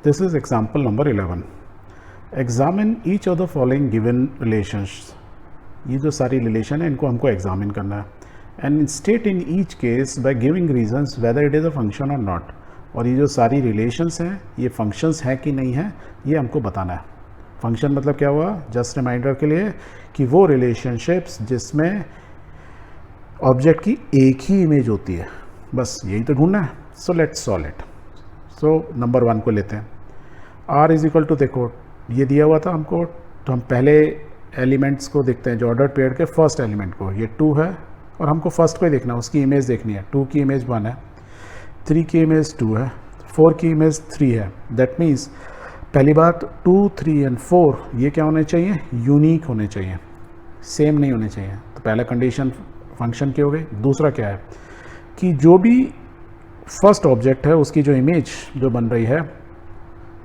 This is example number 11. Examine each of the following given relations. ये जो सारी relation है इनको हमको एग्जामिन करना है. And state in each case by giving reasons whether it is a function और नॉट. और ये जो सारी रिलेशंस हैं ये फंक्शंस हैं कि नहीं हैं ये हमको बताना है. फंक्शन मतलब क्या हुआ, जस्ट रिमाइंडर के लिए कि वो रिलेशनशिप्स जिसमें ऑब्जेक्ट की एक ही इमेज होती है, बस यही तो ढूंढना है. So let's solve it. So number 1 को लेते हैं. r इज इक्वल टू, देखो ये दिया हुआ था हमको, तो हम पहले एलिमेंट्स को देखते हैं जो ऑर्डर पेयर के फर्स्ट एलिमेंट को. ये 2 है और हमको फर्स्ट को ही देखना है, उसकी इमेज देखनी है. 2 की इमेज 1 है, 3 की इमेज 2 है, 4 की इमेज 3 है. दैट मीन्स पहली बात 2, 3 एंड 4 ये क्या होने चाहिए, यूनिक होने चाहिए, सेम नहीं होने चाहिए. तो पहला कंडीशन फंक्शन की हो गई. दूसरा क्या है कि जो भी फर्स्ट ऑब्जेक्ट है उसकी जो इमेज जो बन रही है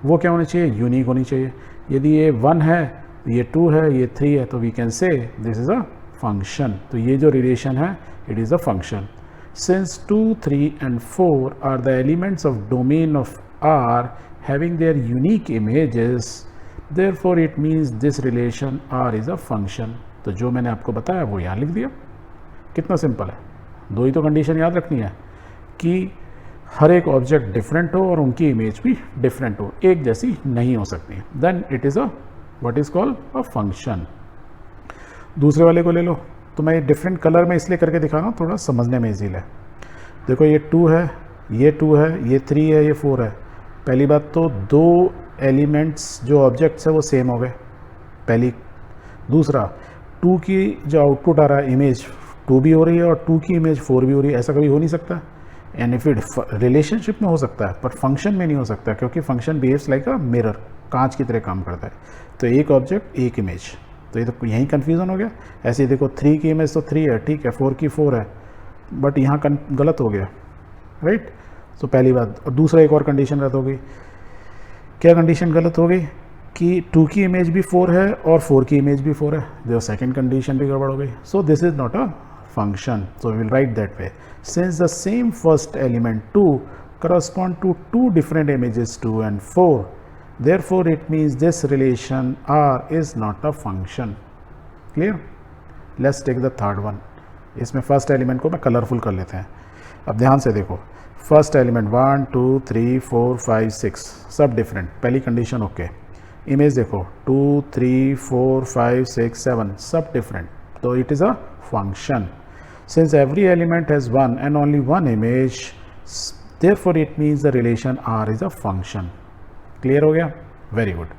वो क्या होनी चाहिए, यूनिक होनी चाहिए. यदि ये 1 है, ये 2 है, ये 3 है, तो we can say this is a function. तो ये जो रिलेशन है it is a function. Since 2, 3 and 4 are the elements of domain of R having their unique images, therefore it means this relation R is a function. तो जो मैंने आपको बताया वो यहाँ लिख दिया. कितना सिंपल है. 2 ही तो कंडीशन याद रखनी है कि हर एक ऑब्जेक्ट डिफरेंट हो और उनकी इमेज भी डिफरेंट हो, एक जैसी नहीं हो सकती. Then it is a what is called a function. दूसरे वाले को ले लो. तो मैं डिफरेंट कलर में इसलिए करके दिखा रहा हूँ, थोड़ा समझने में इजी है. देखो ये 2 है, ये 2 है, ये 3 है, ये 4 है. पहली बात तो 2 एलिमेंट्स जो ऑब्जेक्ट्स है वो सेम हो गए पहली. दूसरा 2 की जो आउटपुट आ रहा है इमेज 2 भी हो रही है और 2 की इमेज 4 भी हो रही है. ऐसा कभी हो नहीं सकता. एंड इफ इट रिलेशनशिप में हो सकता है पर फंक्शन में नहीं हो सकता, क्योंकि function behaves like a mirror, कांच की तरह काम करता है. तो एक ऑब्जेक्ट एक इमेज, तो ये तो यहीं कन्फ्यूज़न हो गया. ऐसे ही देखो 3 की इमेज तो 3 है, ठीक है, 4 की 4 है, बट यहाँ गलत हो गया, राइट. तो पहली बात. और दूसरा एक और कंडीशन गलत हो गई. क्या कंडीशन गलत हो गई कि 2 की इमेज भी 4 है और 4 की इमेज भी 4 है. जो सेकंड कंडीशन भी गड़बड़ हो गई. So this is not a function. So we will write that way. Since the same first element 2 correspond to 2 different images 2 and 4, therefore it means this relation R is not a function. Clear? Let's take the third one. इसमें first element को मैं colourful कर लेते हैं. अब ध्यान से देखो, फर्स्ट एलिमेंट 1, 2, 3, 4, 5, 6 सब डिफरेंट. पहली कंडीशन ओके. इमेज देखो 2, 3, 4, 5, 6, 7 सब डिफरेंट. तो it is a function. Since every element has one and only one image, therefore it means the relation R is a function. Clear हो गया? Very good.